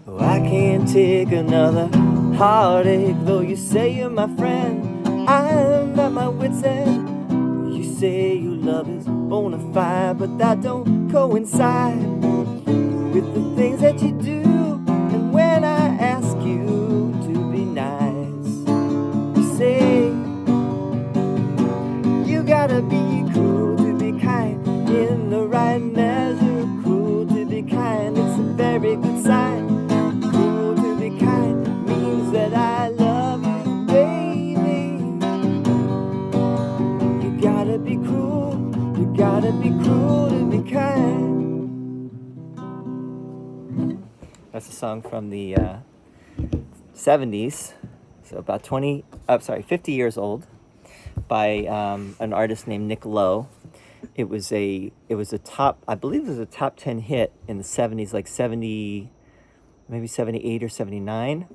Oh, I can't take another heartache, though you say you're my friend. I'm at my wit's end. You say your love is bona fide, but that don't coincide with the things that you do. And when I ask you to be nice, you say you gotta be cruel to be kind, in the right measure. Cruel to be kind, it's a very good sign. Cruel to be kind means that I love you, baby. You gotta be cruel, you gotta be cruel to be kind. That's a song from the 70s, so about 50 years old, by an artist named Nick Lowe. It was a top, I believe it was a top 10 hit in the 70s, like 70, maybe 78 or 79.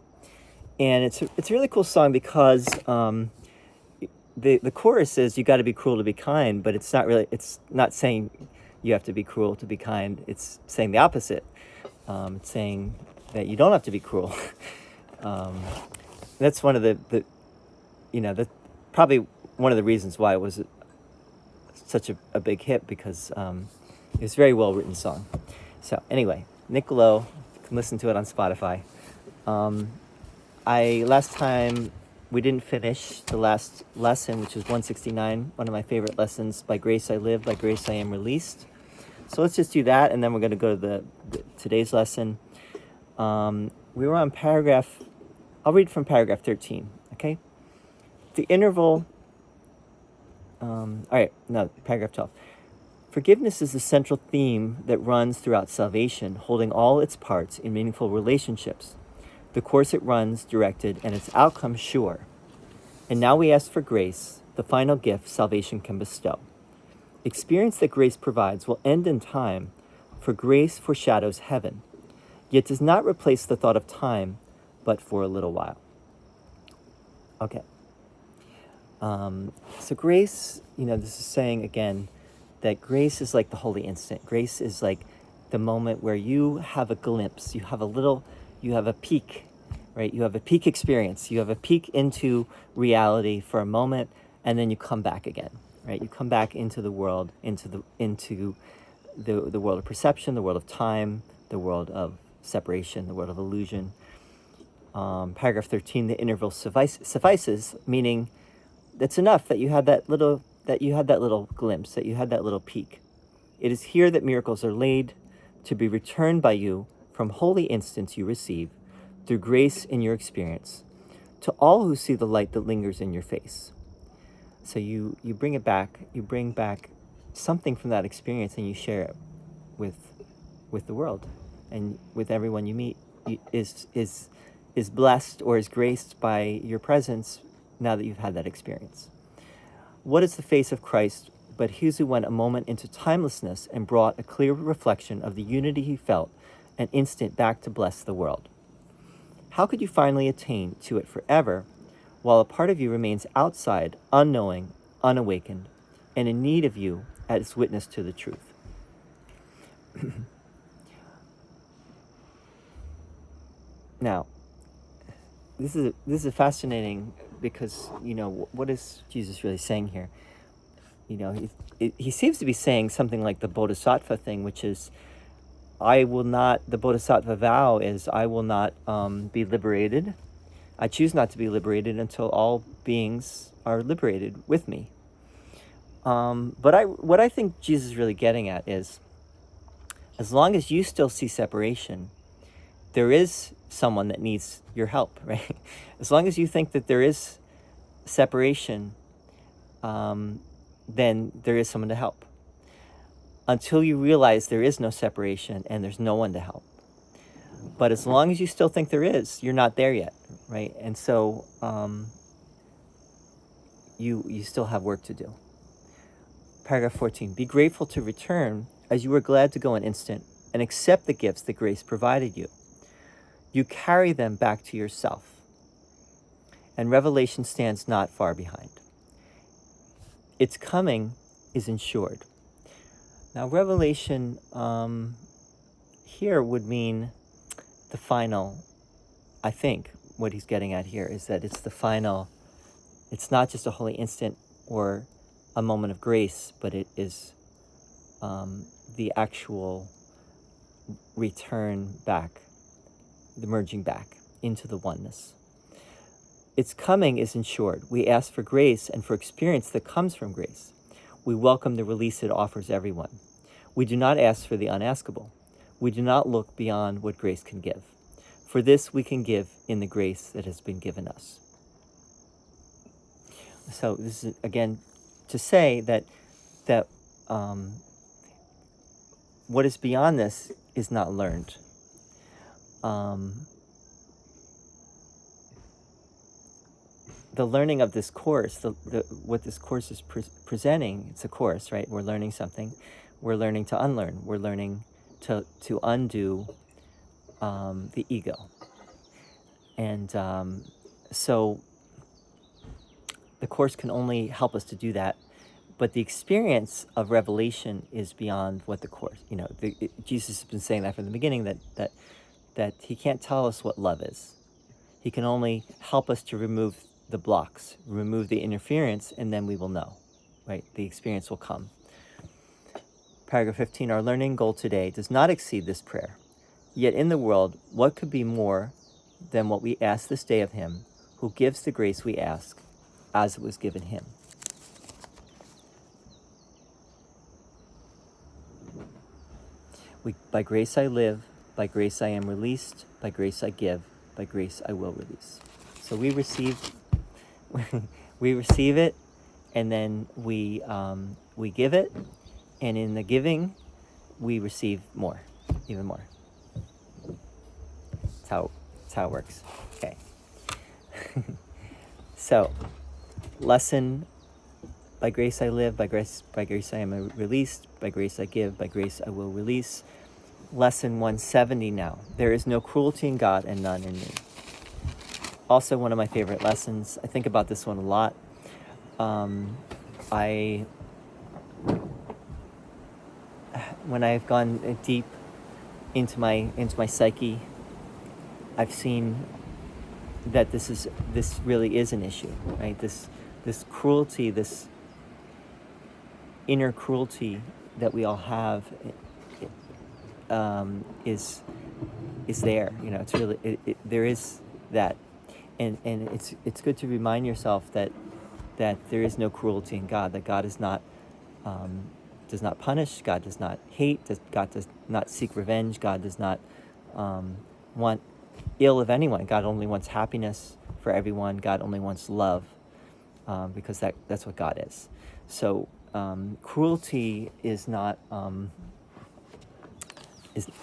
And it's a really cool song because the chorus is you got to be cruel to be kind, but it's not saying you have to be cruel to be kind. It's saying the opposite. It's saying that you don't have to be cruel. That's one of the probably one of the reasons why it was such a big hit, because it was a very well written song. So anyway, Nick Lowe, you can listen to it on Spotify. Last time we didn't finish the last lesson, which is 169, one of my favorite lessons, By Grace I Live, By Grace I Am Released. So let's just do that, and then we're going to go to today's lesson. We were on I'll read from paragraph 13, okay? The interval, paragraph 12. Forgiveness is the central theme that runs throughout salvation, holding all its parts in meaningful relationships. The course it runs directed and its outcome sure. And now we ask for grace, the final gift salvation can bestow. Experience that grace provides will end in time, for grace foreshadows heaven, yet does not replace the thought of time, but for a little while. Okay. So grace, this is saying again that grace is like the holy instant. Grace is like the moment where you have a glimpse, you have a peek, right? You have a peek experience. You have a peek into reality for a moment, and then you come back again, right? You come back into the world, into the world of perception, the world of time, the world of separation, the world of illusion. Paragraph 13, the interval suffices, meaning that's enough that you had that little glimpse, that you had that little peek. It is here that miracles are laid, to be returned by you from holy instants you receive, through grace in your experience, to all who see the light that lingers in your face. So you bring it back, you bring back something from that experience, and you share it with the world, and with everyone you meet is blessed or is graced by your presence now that you've had that experience. What is the face of Christ but his who went a moment into timelessness and brought a clear reflection of the unity he felt, an instant back to bless the world? How could you finally attain to it forever, while a part of you remains outside, unknowing, unawakened, and in need of you as witness to the truth? Now, this is fascinating, because what is Jesus really saying here? He seems to be saying something like the bodhisattva thing, which is, the bodhisattva vow is, I will not be liberated. I choose not to be liberated until all beings are liberated with me. But what I think Jesus is really getting at is, as long as you still see separation, there is someone that needs your help, right? As long as you think that there is separation, then there is someone to help. Until you realize there is no separation and there's no one to help. But as long as you still think there is, you're not there yet, right? And so you still have work to do. Paragraph 14, be grateful to return as you were glad to go an instant, and accept the gifts that grace provided you. You carry them back to yourself, and revelation stands not far behind. Its coming is ensured. Now, revelation here would mean the final, I think what he's getting at here is that it's the final, it's not just a holy instant or a moment of grace, but it is the actual return back, the merging back into the oneness. Its coming is ensured. We ask for grace and for experience that comes from grace. We welcome the release it offers everyone. We do not ask for the unaskable. We do not look beyond what grace can give. For this we can give in the grace that has been given us. So this is, again, to say that what is beyond this is not learned. The learning of this course, what this course is presenting, it's a course, right? We're learning something. We're learning to unlearn. We're learning to undo the ego. And so the course can only help us to do that. But the experience of revelation is beyond what the course, Jesus has been saying that from the beginning, that he can't tell us what love is. He can only help us to remove the blocks, remove the interference, and then we will know, right? The experience will come. Paragraph 15, our learning goal today does not exceed this prayer. Yet in the world, what could be more than what we ask this day of him, who gives the grace we ask, as it was given him? By grace I live, by grace I am released, by grace I give, by grace I will release. So we receive it, and then we give it, and in the giving, we receive more, even more. That's how it works. Okay. So, lesson: by grace I live, by grace I am released, by grace I give, by grace I will release. Lesson 170 now. There is no cruelty in God and none in me. Also one of my favorite lessons. I think about this one a lot. When I've gone deep into my psyche, I've seen that this really is an issue, right? This cruelty, this inner cruelty that we all have, is there. It's really there is that, and it's good to remind yourself that there is no cruelty in God. That God does not punish. God does not hate. God does not seek revenge. God does not want ill of anyone. God only wants happiness for everyone. God only wants love, because that's what God is. So cruelty is not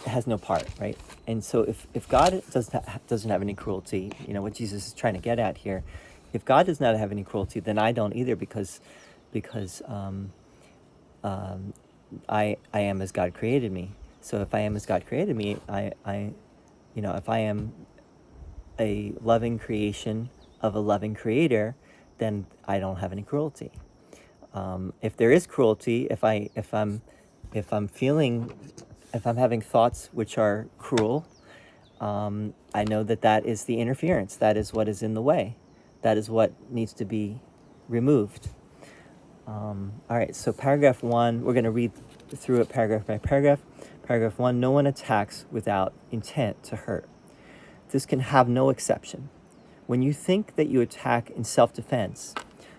has no part, right? And so if God doesn't have any cruelty, what Jesus is trying to get at here, if God does not have any cruelty, then I don't either, because I am as God created me. So if I am as God created me, if I am a loving creation of a loving creator, then I don't have any cruelty. If there is cruelty, if I'm having thoughts which are cruel, I know that is the interference. That is what is in the way. That is what needs to be removed. All right, so paragraph 1, we're going to read through it paragraph by paragraph. Paragraph 1, no one attacks without intent to hurt. This can have no exception. When you think that you attack in self-defense,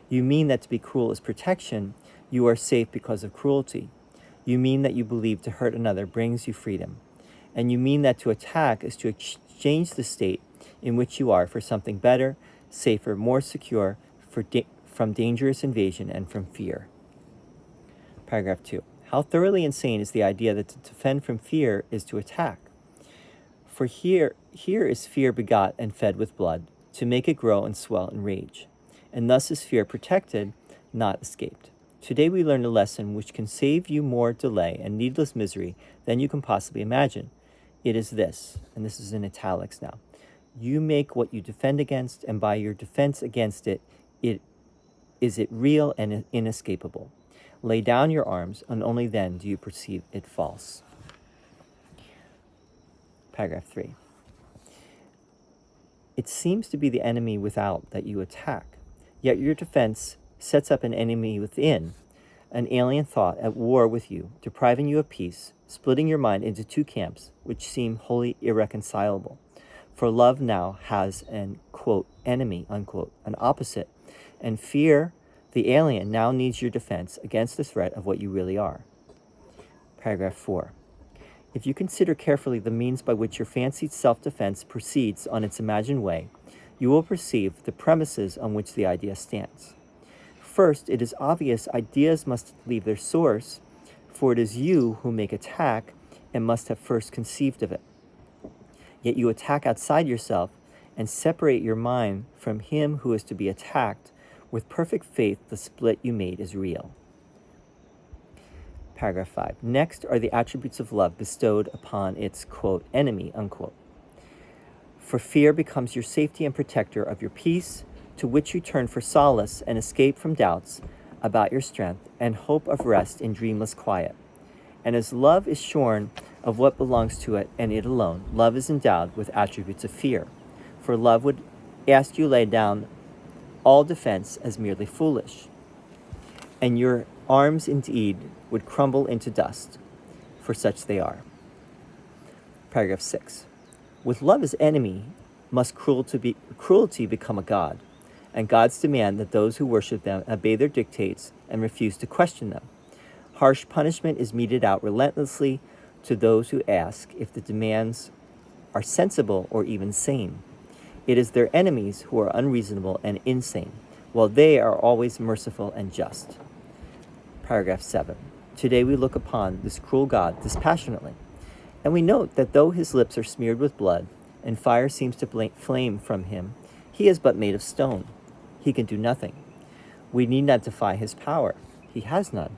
you mean that to be cruel is protection. You are safe because of cruelty. You mean that you believe to hurt another brings you freedom. And you mean that to attack is to exchange the state in which you are for something better, safer, more secure, from dangerous invasion and from fear. Paragraph 2. How thoroughly insane is the idea that to defend from fear is to attack? For here is fear begot and fed with blood, to make it grow and swell and rage. And thus is fear protected, not escaped. Today we learned a lesson which can save you more delay and needless misery than you can possibly imagine. It is this, and this is in italics now. You make what you defend against, and by your defense against it, is it real and inescapable. Lay down your arms, and only then do you perceive it false. Paragraph 3. It seems to be the enemy without that you attack, yet your defense sets up an enemy within, an alien thought at war with you, depriving you of peace, splitting your mind into two camps which seem wholly irreconcilable. For love now has an, quote, enemy, unquote, an opposite, and fear, the alien, now needs your defense against the threat of what you really are. Paragraph 4. If you consider carefully the means by which your fancied self-defense proceeds on its imagined way, you will perceive the premises on which the idea stands. First, it is obvious ideas must leave their source, for it is you who make attack and must have first conceived of it. Yet you attack outside yourself and separate your mind from him who is to be attacked. With perfect faith, the split you made is real. Paragraph 5. Next are the attributes of love bestowed upon its, quote, enemy, unquote. For fear becomes your safety and protector of your peace, to which you turn for solace and escape from doubts about your strength and hope of rest in dreamless quiet. And as love is shorn of what belongs to it and it alone, love is endowed with attributes of fear. For love would ask you lay down all defense as merely foolish, and your arms indeed would crumble into dust, for such they are. Paragraph 6. With love as enemy, must cruelty become a god, and gods demand that those who worship them obey their dictates and refuse to question them. Harsh punishment is meted out relentlessly to those who ask if the demands are sensible or even sane. It is their enemies who are unreasonable and insane, while they are always merciful and just. Paragraph 7. Today we look upon this cruel God dispassionately, and we note that though his lips are smeared with blood, and fire seems to flame from him, he is but made of stone. He can do nothing. We need not defy his power. He has none.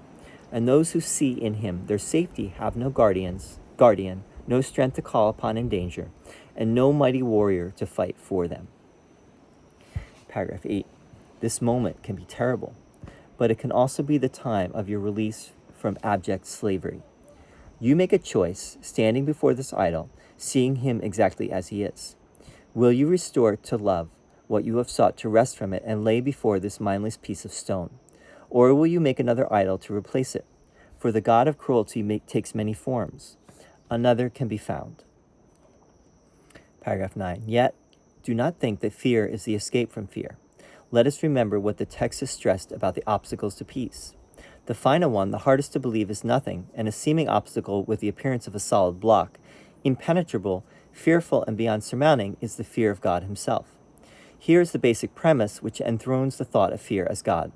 And those who see in him their safety have no guardian, no strength to call upon in danger, and no mighty warrior to fight for them. Paragraph 8. This moment can be terrible, but it can also be the time of your release from abject slavery. You make a choice, standing before this idol, seeing him exactly as he is. Will you restore to love what you have sought to wrest from it and lay before this mindless piece of stone? Or will you make another idol to replace it? For the god of cruelty takes many forms. Another can be found. Paragraph 9. Yet, do not think that fear is the escape from fear. Let us remember what the text has stressed about the obstacles to peace. The final one, the hardest to believe, is nothing, and a seeming obstacle with the appearance of a solid block, impenetrable, fearful, and beyond surmounting, is the fear of God himself. Here is the basic premise which enthrones the thought of fear as God.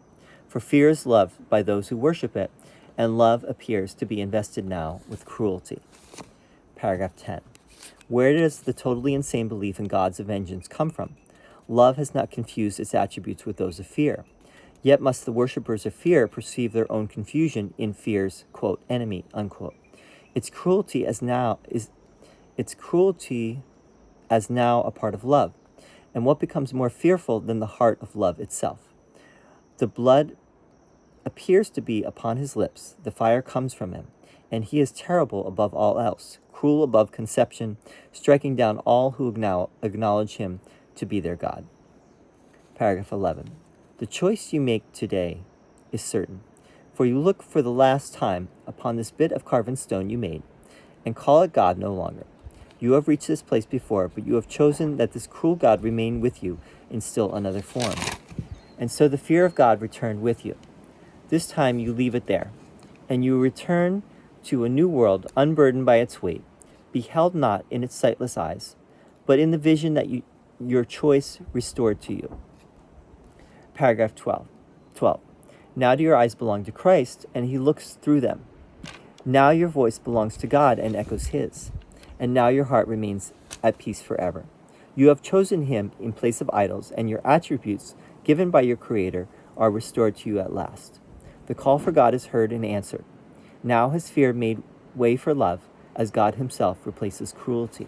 For fear is loved by those who worship it, and love appears to be invested now with cruelty. Paragraph 10. Where does the totally insane belief in God's vengeance come from? Love has not confused its attributes with those of fear. Yet must the worshippers of fear perceive their own confusion in fear's, quote, enemy, unquote. Its cruelty as now a part of love. And what becomes more fearful than the heart of love itself? The blood appears to be upon his lips, the fire comes from him, and he is terrible above all else, cruel above conception, striking down all who acknowledge him to be their God. Paragraph 11. The choice you make today is certain, for you look for the last time upon this bit of carven stone you made, and call it God no longer. You have reached this place before, but you have chosen that this cruel God remain with you in still another form. And so the fear of God returned with you. This time you leave it there, and you return to a new world unburdened by its weight, beheld not in its sightless eyes, but in the vision that your choice restored to you. Paragraph 12. Now do your eyes belong to Christ, and he looks through them. Now your voice belongs to God and echoes his, and now your heart remains at peace forever. You have chosen him in place of idols, and your attributes, given by your Creator, are restored to you at last. The call for God is heard and answered. Now has fear made way for love, as God himself replaces cruelty.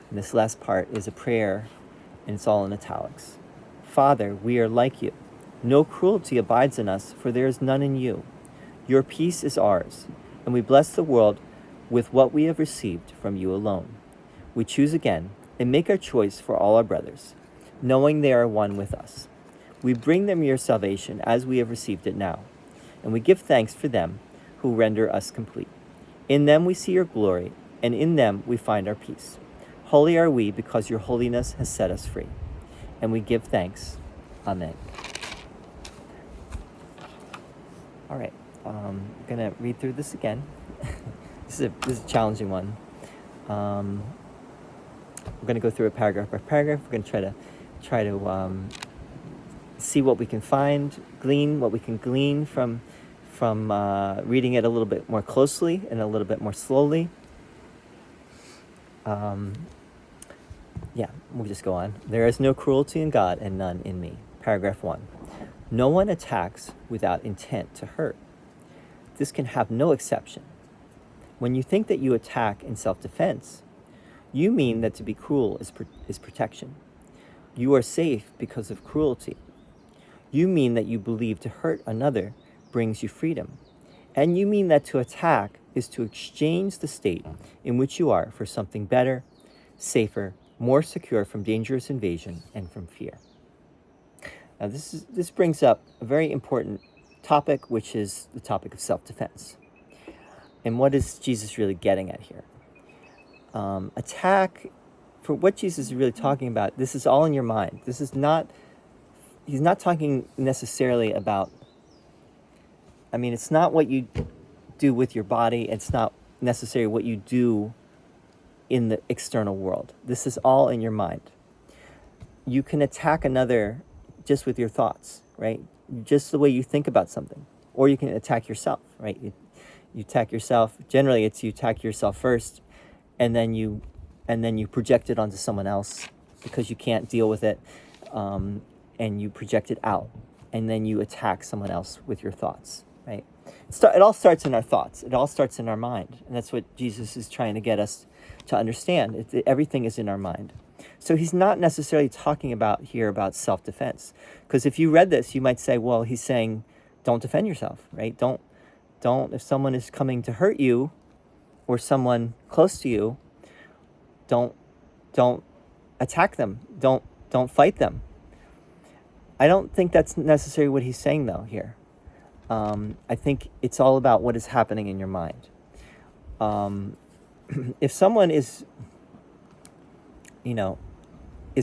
And this last part is a prayer, and it's all in italics. Father, we are like you. No cruelty abides in us, for there is none in you. Your peace is ours, and we bless the world with what we have received from you alone. We choose again, and make our choice for all our brothers, knowing they are one with us. We bring them your salvation as we have received it now, and we give thanks for them who render us complete. In them we see your glory, and in them we find our peace. Holy are we because your holiness has set us free, and we give thanks. Amen. All right, I'm going to read through this again. This is a challenging one. We're going to go through it paragraph by paragraph. We're going to try to see what we can find, glean what we can glean from reading it a little bit more closely and a little bit more slowly. We'll just go on. There is no cruelty in God and none in me. Paragraph 1. No one attacks without intent to hurt. This can have no exception. When you think that you attack in self-defense, you mean that to be cruel is protection. You are safe because of cruelty. You mean that you believe to hurt another brings you freedom. And you mean that to attack is to exchange the state in which you are for something better, safer, more secure from dangerous invasion and from fear. Now this brings up a very important topic, which is the topic of self-defense. And what is Jesus really getting at here? Attack, for what Jesus is really talking about, this is all in your mind. He's not talking necessarily about, it's not what you do with your body. It's not necessarily what you do in the external world. This is all in your mind. You can attack another just with your thoughts, right? Just the way you think about something. Or you can attack yourself, right? You attack yourself. Generally, it's you attack yourself first, and then you project it onto someone else because you can't deal with it, and you project it out, and then you attack someone else with your thoughts, right? It all starts in our thoughts. It all starts in our mind, and that's what Jesus is trying to get us to understand. Everything is in our mind. So he's not necessarily talking about self-defense, because if you read this, you might say, well, he's saying, don't defend yourself, right? Don't, if someone is coming to hurt you or someone close to you, don't attack them. Don't fight them. I don't think that's necessarily what he's saying though here. I think it's all about what is happening in your mind. If someone is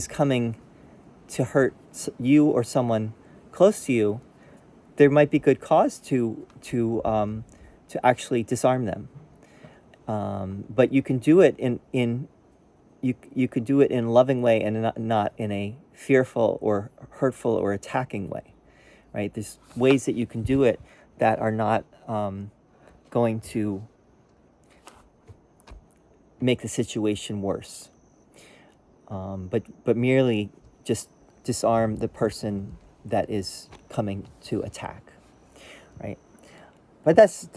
coming to hurt you or someone close to you, there might be good cause to actually disarm them. But you can do it you could do it in a loving way and not in a fearful or hurtful or attacking way, right? There's ways that you can do it that are not going to make the situation worse, but merely just disarm the person that is coming to attack, right? But that's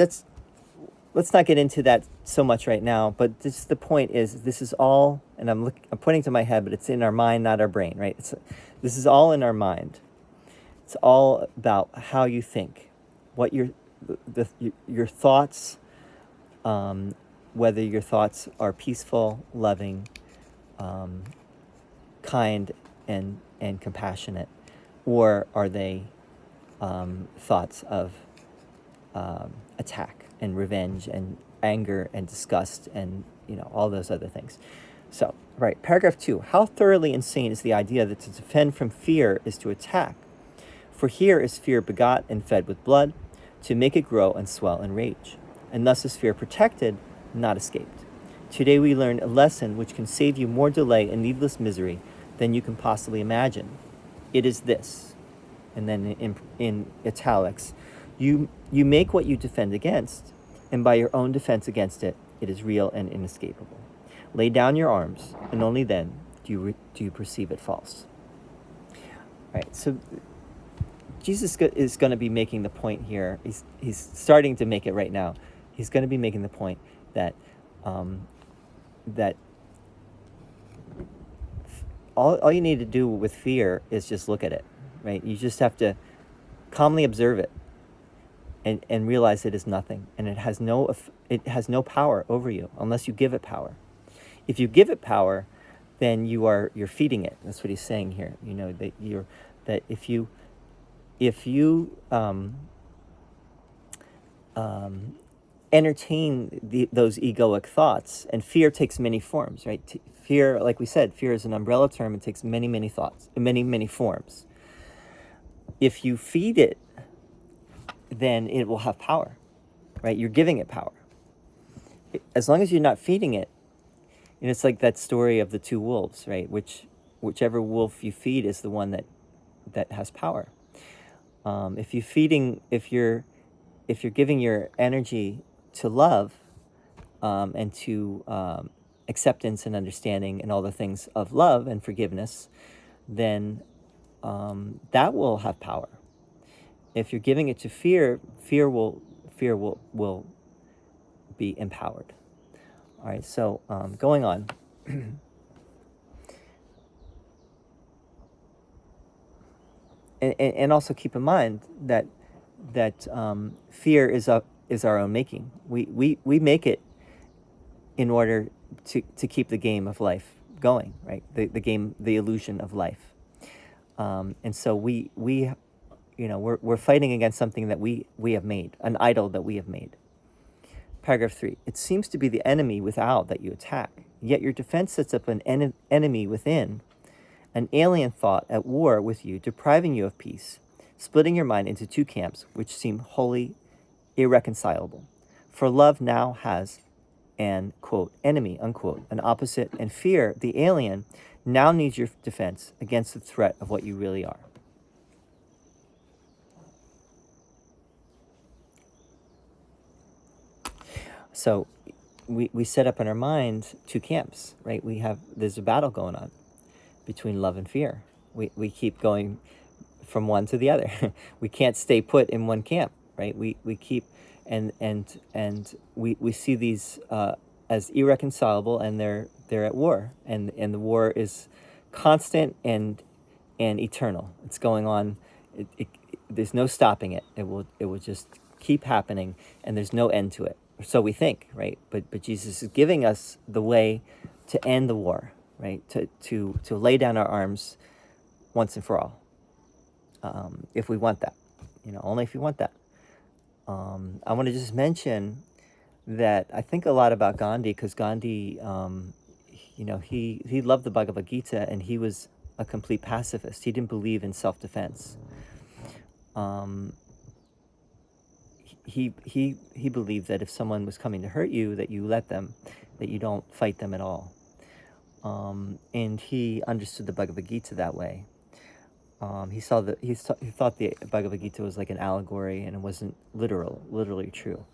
let's not get into that so much right now. But the point is, this is all, and I'm pointing to my head, but it's in our mind, not our brain, right? This is all in our mind. It's all about how you think, what your thoughts, whether your thoughts are peaceful, loving, kind, and compassionate, or are they thoughts of attack and revenge and anger and disgust and all those other things. So, right, paragraph 2. How thoroughly insane is the idea that to defend from fear is to attack? For here is fear begot and fed with blood, to make it grow and swell and rage. And thus is fear protected, not escaped. Today we learned a lesson which can save you more delay and needless misery than you can possibly imagine. It is this, and then in italics, you make what you defend against, and by your own defense against it, it is real and inescapable. Lay down your arms, and only then do you perceive it false. All right, so Jesus is going to be making the point here. He's starting to make it right now. He's going to be making the point that that all you need to do with fear is just look at it, right? You just have to calmly observe it and realize it is nothing, and it has no power over you unless you give it power. If you give it power, then you're feeding it. That's what he's saying here. That if you entertain those egoic thoughts, and fear takes many forms, right? Fear, like we said, fear is an umbrella term. It takes many, many thoughts, many forms. If you feed it, then it will have power, right? You're giving it power. As long as you're not feeding it, and it's like that story of the two wolves, right? Whichever wolf you feed is the one that has power. If you're giving your energy to love, and to acceptance and understanding and all the things of love and forgiveness, then that will have power. If you're giving it to fear, fear will be empowered. All right, so going on. And also keep in mind that fear is our own making. We make it in order to keep the game of life going, right? The illusion of life. And so we're fighting against something that we have made, an idol that we have made. Paragraph 3. It seems to be the enemy without that you attack, yet your defense sets up an enemy within, an alien thought at war with you, depriving you of peace, splitting your mind into two camps which seem wholly irreconcilable. For love now has an, quote, enemy, unquote, an opposite, and fear, the alien, now needs your defense against the threat of what you really are. So we set up in our mind two camps, right? There's a battle going on between love and fear. We keep going from one to the other. We can't stay put in one camp, right? We keep and we see these as irreconcilable, and they're at war, and the war is constant and eternal. It's going on. There's no stopping it. It will just keep happening, and there's no end to it. So we think, right? But Jesus is giving us the way to end the war, right? To lay down our arms once and for all, if we want that, only if you want that. I want to just mention that I think a lot about Gandhi, because Gandhi, he loved the Bhagavad Gita, and he was a complete pacifist. He didn't believe in self-defense. He believed that if someone was coming to hurt you, that you let them, that you don't fight them at all. And he understood the Bhagavad Gita that way. He thought the Bhagavad Gita was like an allegory, and it wasn't literally true.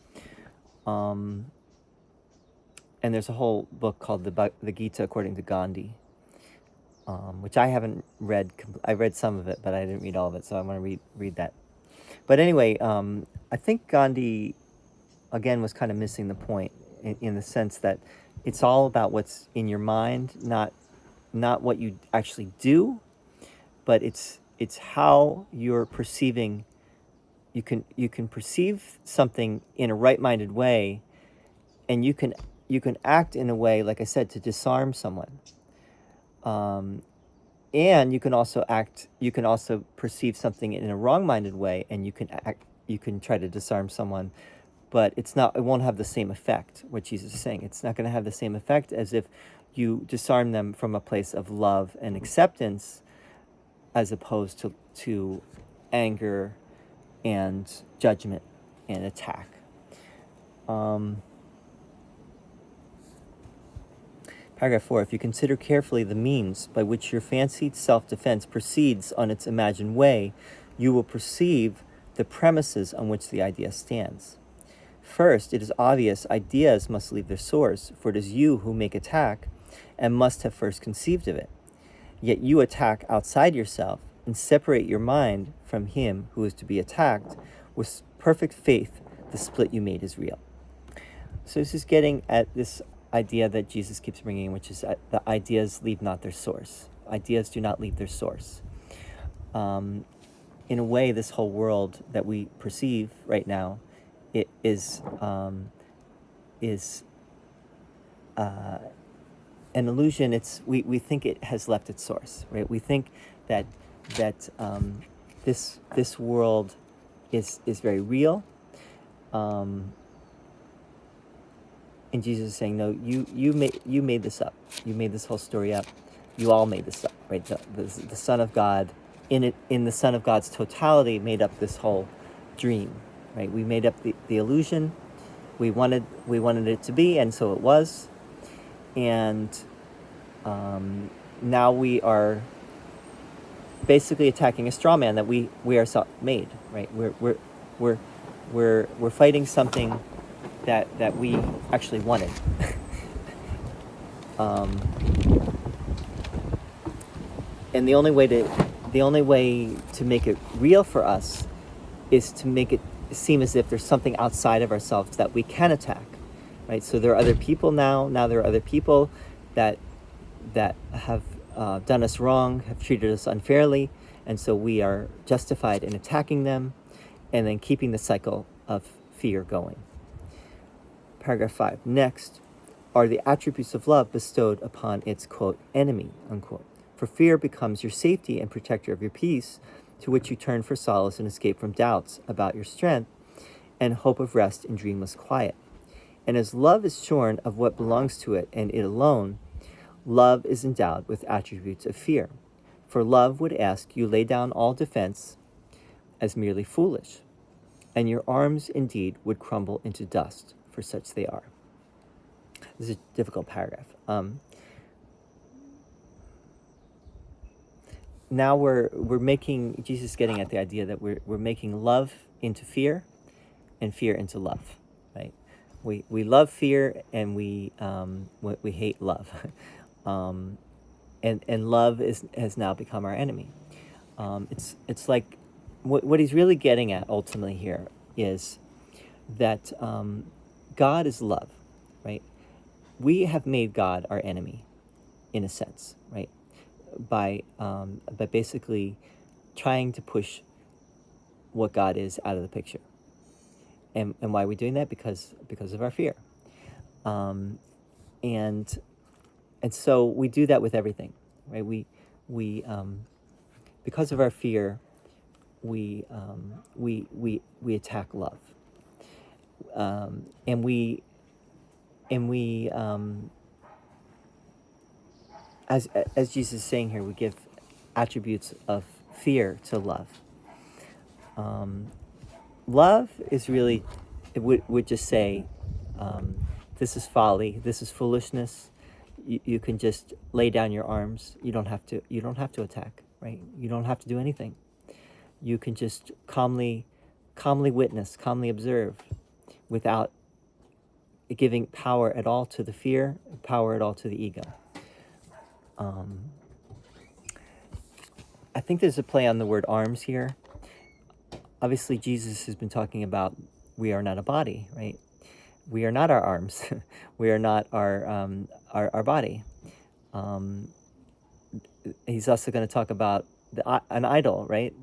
And there's a whole book called the Gita according to Gandhi, which I haven't read. I read some of it, but I didn't read all of it, so I want to read that. But anyway, I think Gandhi, again, was kind of missing the point in the sense that it's all about what's in your mind, not what you actually do, but it's how you're perceiving. You can perceive something in a right-minded way, and you can act in a way, like I said, to disarm someone. And you can also perceive something in a wrong-minded way, and you can try to disarm someone, but it won't have the same effect. What Jesus is saying, it's not going to have the same effect as if you disarm them from a place of love and acceptance, as opposed to anger and judgment and attack. Paragraph 4, if you consider carefully the means by which your fancied self-defense proceeds on its imagined way, you will perceive the premises on which the idea stands. First, it is obvious ideas must leave their source, for it is you who make attack and must have first conceived of it. Yet you attack outside yourself and separate your mind from him who is to be attacked. With perfect faith, the split you made is real. So this is getting at this idea that Jesus keeps bringing, which is that the ideas leave not their source. Ideas do not leave their source. In a way, this whole world that we perceive right now, it is an illusion, we think it has left its source, right? We think that this world is very real, and Jesus is saying, no, you made this up. You made this whole story up. You all made this up, right? The Son of God, in the Son of God's totality, made up this whole dream, right? We made up the illusion. We wanted it to be, and so it was. And now we are basically attacking a straw man that we ourselves made, right? We're fighting something that we actually wanted. And the only way to make it real for us is to make it seem as if there's something outside of ourselves that we can attack, right? So there are other people now. Now there are other people that have done us wrong, have treated us unfairly, and so we are justified in attacking them, and then keeping the cycle of fear going. Paragraph 5. Next are the attributes of love bestowed upon its, quote, enemy, unquote. For fear becomes your safety and protector of your peace, to which you turn for solace and escape from doubts about your strength, and hope of rest in dreamless quiet. And as love is shorn of what belongs to it and it alone, love is endowed with attributes of fear. For love would ask you lay down all defense as merely foolish, and your arms indeed would crumble into dust, for such they are. This is a difficult paragraph. Now we're making, Jesus is getting at the idea that we're making love into fear and fear into love, right? We love fear and we hate love. And love has now become our enemy. It's like what he's really getting at ultimately here is that God is love, right? We have made God our enemy, in a sense, right? By basically trying to push what God is out of the picture. And why are we doing that? Because of our fear. And so we do that with everything, right? We because of our fear, we attack love. And we as Jesus is saying here, we give attributes of fear to love. Love is really, it would just say, this is folly, this is foolishness. You can just lay down your arms. You don't have to attack, right? You don't have to do anything. You can just calmly witness, calmly observe, without giving power at all to the fear, power at all to the ego. I think there's a play on the word arms here. Obviously, Jesus has been talking about we are not a body, right? We are not our arms. We are not our body. He's also going to talk about an idol, right?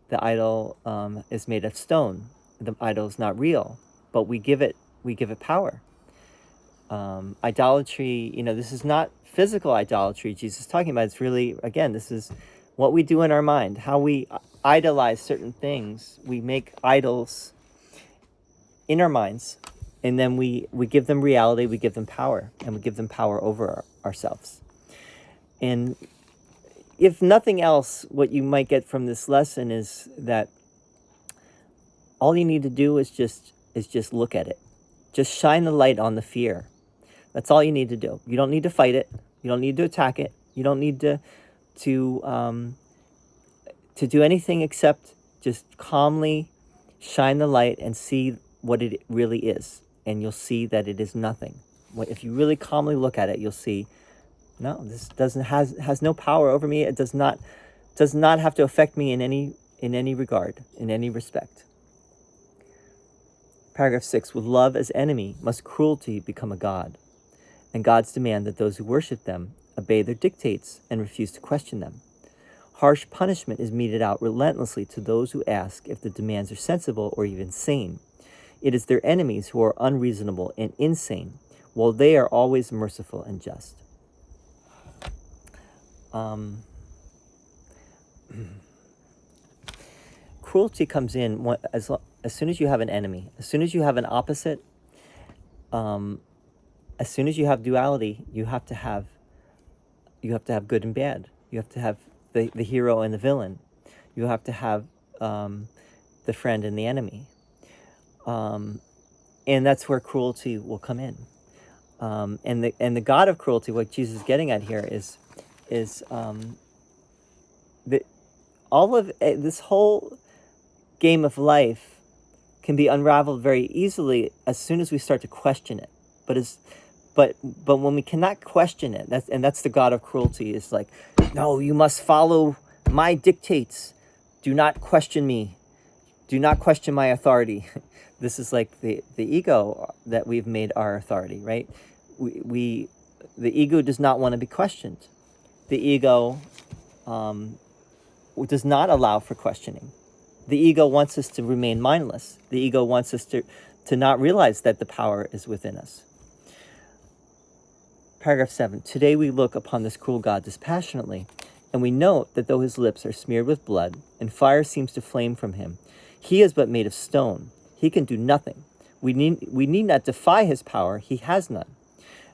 The idol is made of stone. The idol is not real, but we give it power. Idolatry, this is not physical idolatry Jesus is talking about. It's really, again, this is what we do in our mind, how we idolize certain things. We make idols in our minds, and then we give them reality, we give them power, and we give them power over ourselves. And if nothing else, what you might get from this lesson is that all you need to do is just look at it. Just shine the light on the fear. That's all you need to do. You don't need to fight it. You don't need to attack it. You don't need to do anything except just calmly shine the light and see what it really is. And you'll see that it is nothing. If you really calmly look at it, you'll see, no, this has no power over me. It does not have to affect me in any regard, in any respect. Paragraph 6, with love as enemy, must cruelty become a god, and gods demand that those who worship them obey their dictates and refuse to question them. Harsh punishment is meted out relentlessly to those who ask if the demands are sensible or even sane. It is their enemies who are unreasonable and insane, while they are always merciful and just. Cruelty comes in as soon as you have an enemy, as soon as you have an opposite, as soon as you have duality, you have to have good and bad. You have to have the hero and the villain. You have to have the friend and the enemy. And that's where cruelty will come in. And the God of cruelty, what Jesus is getting at here is that all of this whole game of life can be unraveled very easily as soon as we start to question it. But when we cannot question it, that's the God of cruelty. Is like, no, you must follow my dictates. Do not question me. Do not question my authority. This is like the ego that we've made our authority, right? The ego does not want to be questioned. The ego does not allow for questioning. The ego wants us to remain mindless. The ego wants us to not realize that the power is within us. Paragraph 7. Today we look upon this cruel God dispassionately, and we note that though his lips are smeared with blood, and fire seems to flame from him, he is but made of stone. He can do nothing. We need not defy his power. He has none.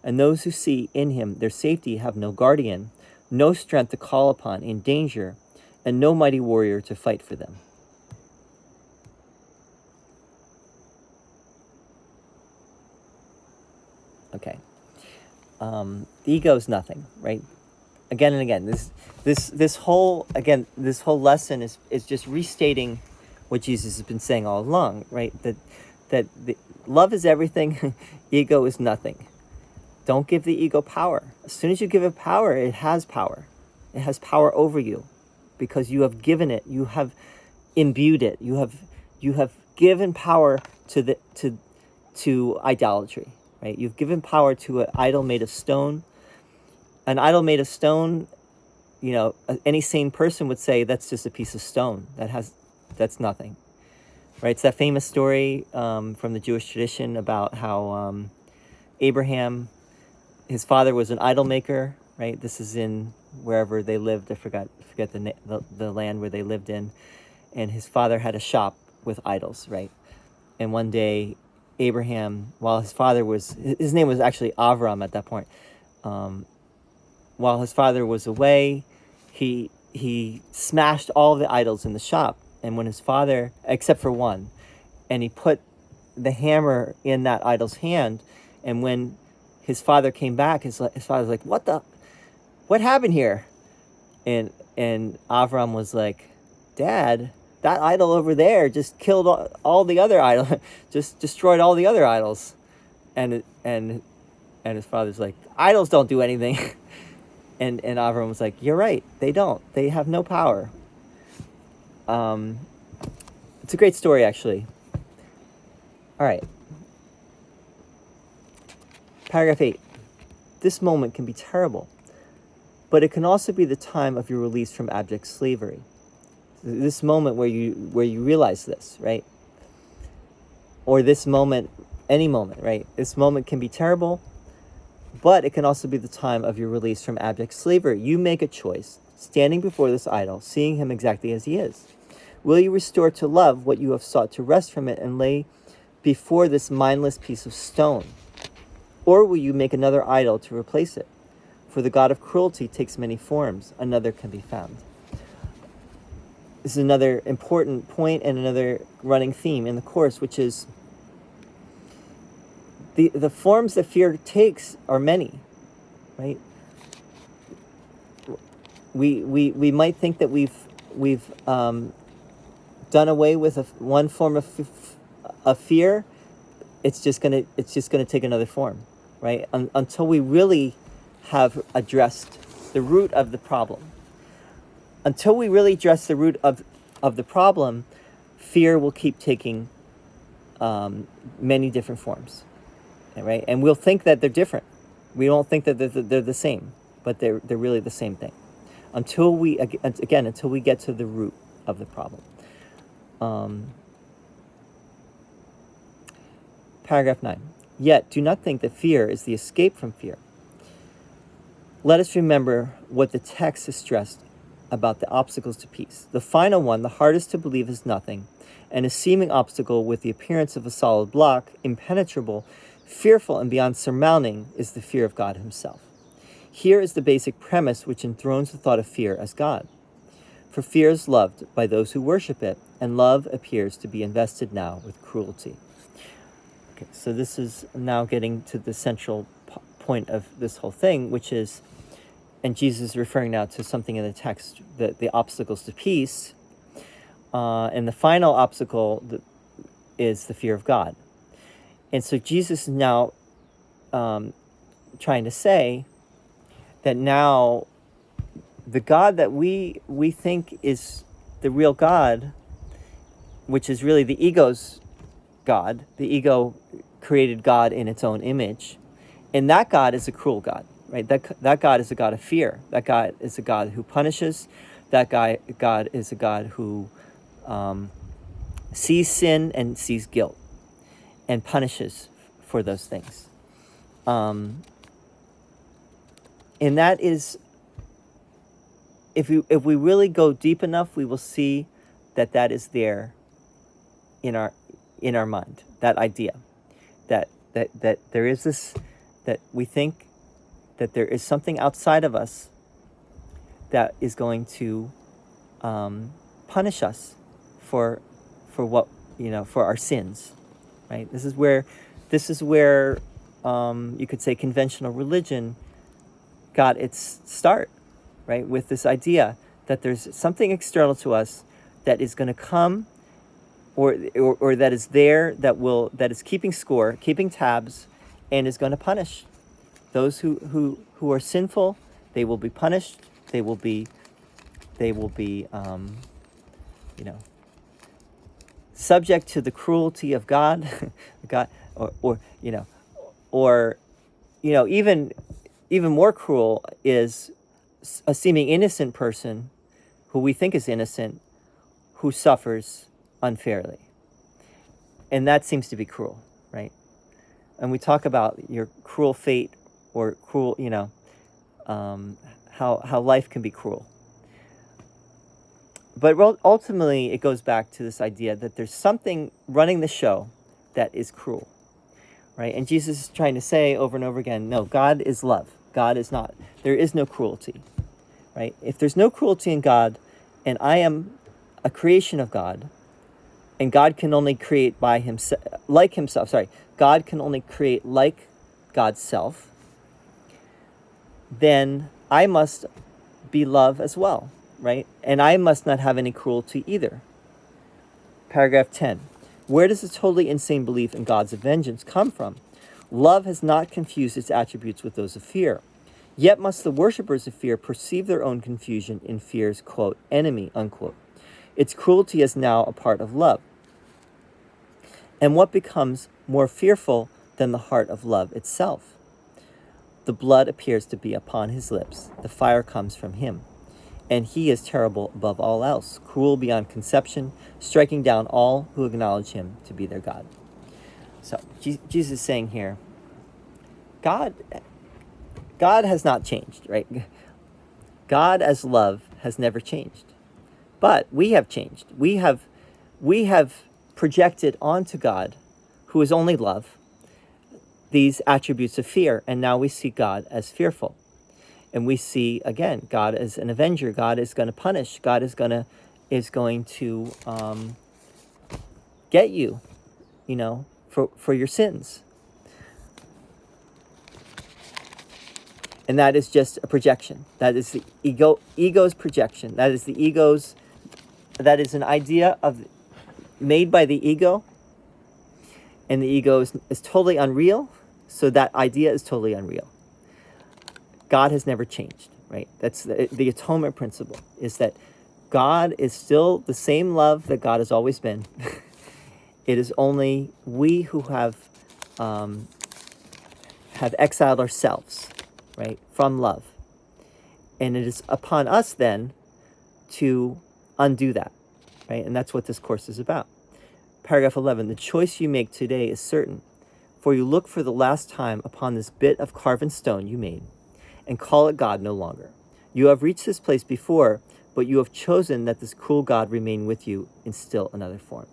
And those who see in him their safety have no guardian, no strength to call upon in danger, and no mighty warrior to fight for them. Okay. The ego is nothing, right? Again and again, this whole lesson is just restating what Jesus has been saying all along, right? That love is everything, ego is nothing. Don't give the ego power. As soon as you give it power, it has power. It has power over you, because you have given it. You have imbued it. You have given power to idolatry. Right? You've given power to an idol made of stone. An idol made of stone, any sane person would say that's just a piece of stone. That's nothing. Right? It's that famous story from the Jewish tradition about how Abraham, his father was an idol maker. Right? This is in wherever they lived. I forget the land where they lived in. And his father had a shop with idols. Right? And one day, Abraham, while his name was actually Avram at that point, while his father was away, he smashed all the idols in the shop. And when his father, except for one, and he put the hammer in that idol's hand, and when his father came back, his father was like, what happened here? And Avram was like, Dad, that idol over there just killed all the other idols, just destroyed all the other idols. And his father's like, idols don't do anything. and Avram was like, you're right, they don't. They have no power. It's a great story, actually. All right. Paragraph 8. This moment can be terrible, but it can also be the time of your release from abject slavery. This moment where you realize this, right? Or this moment, any moment, right? This moment can be terrible, but it can also be the time of your release from abject slavery. You make a choice, standing before this idol, seeing him exactly as he is. Will you restore to love what you have sought to wrest from it and lay before this mindless piece of stone? Or will you make another idol to replace it? For the God of cruelty takes many forms, another can be found. This is another important point and another running theme in the course, which is the forms that fear takes are many, right? We might think that we've done away with one form of fear. It's just gonna take another form, right? Until we really have addressed the root of the problem. Until we really address the root of the problem, fear will keep taking many different forms, right? And we'll think that they're different. We don't think that they're the same, but they're really the same thing. Until we get to the root of the problem. Paragraph 9. Yet do not think that fear is the escape from fear. let us remember what the text has stressed about the obstacles to peace. The final one, the hardest to believe, is nothing, and a seeming obstacle with the appearance of a solid block, impenetrable, fearful, and beyond surmounting, is the fear of God himself. Here is the basic premise which enthrones the thought of fear as God. For fear is loved by those who worship it, and love appears to be invested now with cruelty. Okay, so this is now getting to the central point of this whole thing, which is, and Jesus is referring now to something in the text, the obstacles to peace. And the final obstacle is the fear of God. And so Jesus is now trying to say that now the God that we think is the real God, which is really the ego's God, the ego created God in its own image, and that God is a cruel God. Right, that God is a God of fear. That God is a God who punishes. God is a God who sees sin and sees guilt and punishes for those things. And that is, if we really go deep enough, we will see that is there in our mind. That idea that there is this, that we think that there is something outside of us that is going to punish us for what, for our sins, right? This is where you could say conventional religion got its start, right? With this idea that there's something external to us that is going to come, or that is there, that is keeping score, keeping tabs, and is going to punish those who are sinful. They will be punished. They will be subject to the cruelty of God, even more cruel is a seeming innocent person who we think is innocent, who suffers unfairly. And that seems to be cruel, right? And we talk about your cruel fate, or cruel, how life can be cruel. But ultimately, it goes back to this idea that there's something running the show that is cruel, right? And Jesus is trying to say over and over again, no, God is love. God is not. There is no cruelty, right? If there's no cruelty in God, and I am a creation of God, and God can only create by himself, like himself. Sorry, God can only create like God's self. Then I must be love as well, right? And I must not have any cruelty either. Paragraph 10. Where does a totally insane belief in God's vengeance come from? Love has not confused its attributes with those of fear. Yet must the worshippers of fear perceive their own confusion in fear's, quote, enemy, unquote. Its cruelty is now a part of love. And what becomes more fearful than the heart of love itself? The blood appears to be upon his lips. The fire comes from him. And he is terrible above all else, cruel beyond conception, striking down all who acknowledge him to be their God. So Jesus is saying here, God has not changed, right? God as love has never changed. But we have changed. We have projected onto God, who is only love, these attributes of fear, and now we see God as fearful. And we see, again, God as an avenger. God is going to punish. God is going to get you, for your sins. And that is just a projection. That is the ego's projection. That is an idea made by the ego. And the ego is totally unreal. So that idea is totally unreal. God has never changed, right? That's the atonement principle, is that God is still the same love that God has always been. It is only we who have exiled ourselves, right, from love. And it is upon us then to undo that, right? And that's what this course is about. Paragraph 11, the choice you make today is certain, for you look for the last time upon this bit of carven stone you made, and call it God no longer. You have reached this place before, but you have chosen that this cruel God remain with you in still another form.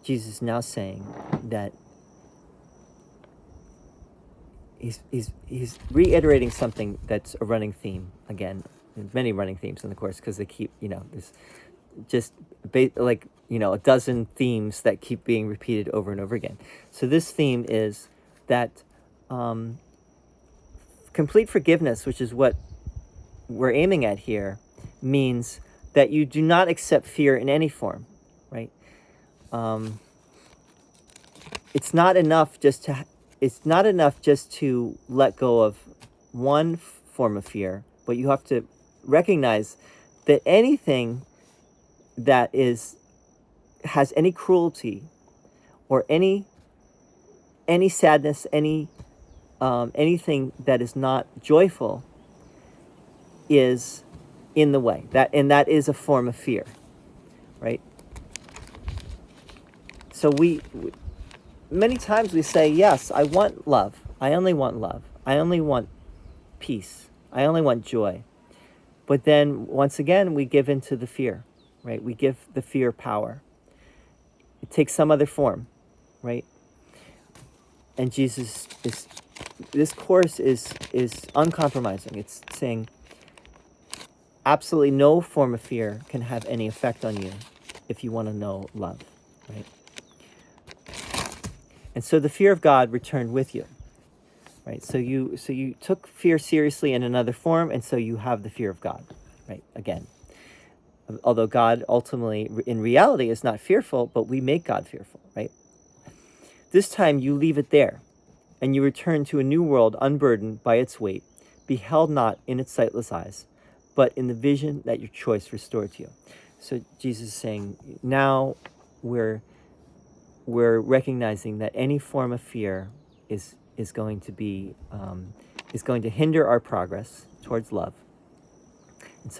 Jesus is now saying that he's reiterating something that's a running theme again. There's many running themes in the course because they keep, there's just a dozen themes that keep being repeated over and over again. So this theme is that complete forgiveness, which is what we're aiming at here, means that you do not accept fear in any form, right? It's not enough just to let go of one form of fear, but you have to recognize that anything that has any cruelty or any sadness, anything that is not joyful is in the way. That is a form of fear, right? So we many times we say, yes, I want love. I only want love. I only want peace. I only want joy. But then once again, we give into the fear, right? We give the fear power. It takes some other form, right? And this course is uncompromising. It's saying absolutely no form of fear can have any effect on you if you want to know love, right? And so the fear of God returned with you, right? So you took fear seriously in another form, and so you have the fear of God, right? Again, although God ultimately, in reality, is not fearful, but we make God fearful, right? This time you leave it there, and you return to a new world unburdened by its weight, beheld not in its sightless eyes, but in the vision that your choice restored to you. So Jesus is saying, now we're recognizing that any form of fear is going to hinder our progress towards love. And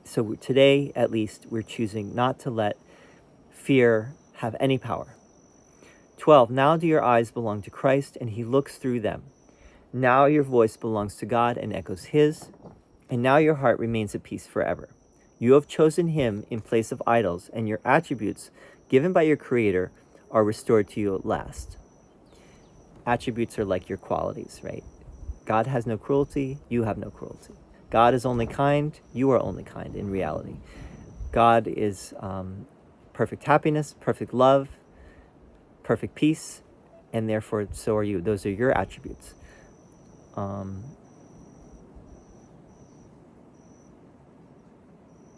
so today, at least, we're choosing not to let fear have any power. 12, now do your eyes belong to Christ, and he looks through them. Now your voice belongs to God and echoes his, and now your heart remains at peace forever. You have chosen him in place of idols, and your attributes given by your Creator are restored to you at last. Attributes are like your qualities, right? God has no cruelty, you have no cruelty. God is only kind, you are only kind in reality. God is perfect happiness, perfect love, perfect peace, and therefore so are you. Those are your attributes.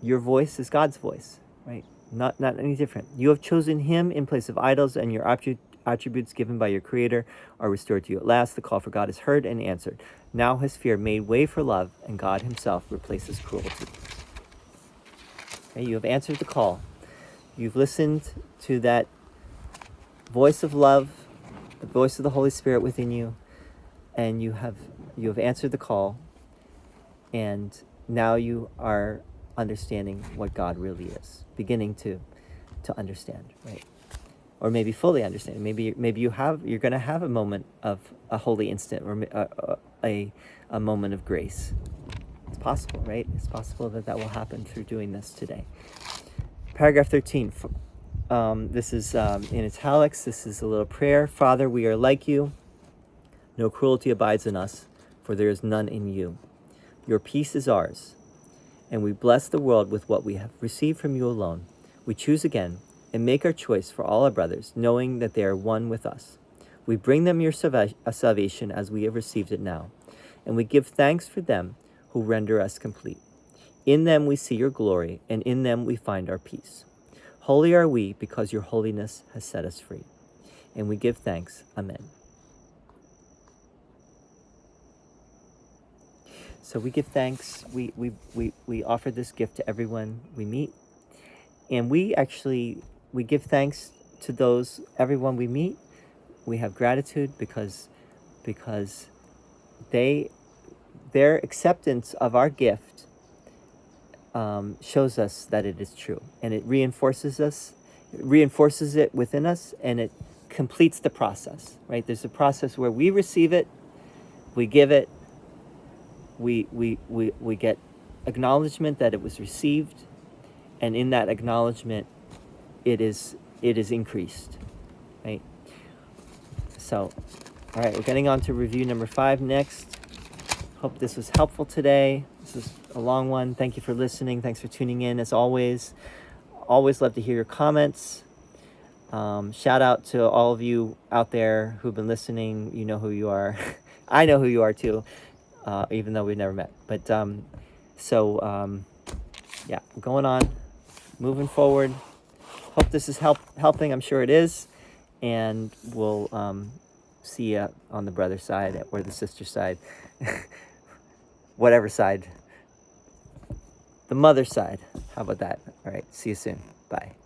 Your voice is God's voice, right? Not any different. You have chosen him in place of idols, and your attributes given by your Creator are restored to you at last. The call for God is heard and answered. Now has fear made way for love, and God himself replaces cruelty. Okay, you have answered the call. You've listened to that voice of love, the voice of the Holy Spirit within you, and you have answered the call, and now you are understanding what God really is, beginning to understand, right? Or maybe fully understand. Maybe you're going to have a moment of a holy instant, or a moment of grace. It's possible, right? It's possible that will happen through doing this today. Paragraph 13. This is in italics. This is a little prayer. Father, we are like you. No cruelty abides in us, for there is none in you. Your peace is ours, and we bless the world with what we have received from you alone. We choose again and make our choice for all our brothers, knowing that they are one with us. We bring them your salvation as we have received it now, and we give thanks for them who render us complete. In them we see your glory, and in them we find our peace. Holy are we, because your holiness has set us free. And we give thanks. Amen. So we give thanks. We offer this gift to everyone we meet. And we give thanks to everyone we meet. We have gratitude because their acceptance of our gift shows us that it is true, and it reinforces it within us, and it completes the process, right? There's a process where we receive it, we give it, we get acknowledgement that it was received, and in that acknowledgement, it is increased, right? So, all right, we're getting on to review number 5 next. Hope this was helpful today. This is a long one. Thank you for listening. Thanks for tuning in, as always. Always love to hear your comments. Shout out to all of you out there who've been listening. You know who you are. I know who you are too, even though we've never met. But yeah, going on, moving forward. Hope this is helping. I'm sure it is. And we'll see you on the brother side or the sister side. Whatever side. The mother side. How about that? All right. See you soon. Bye.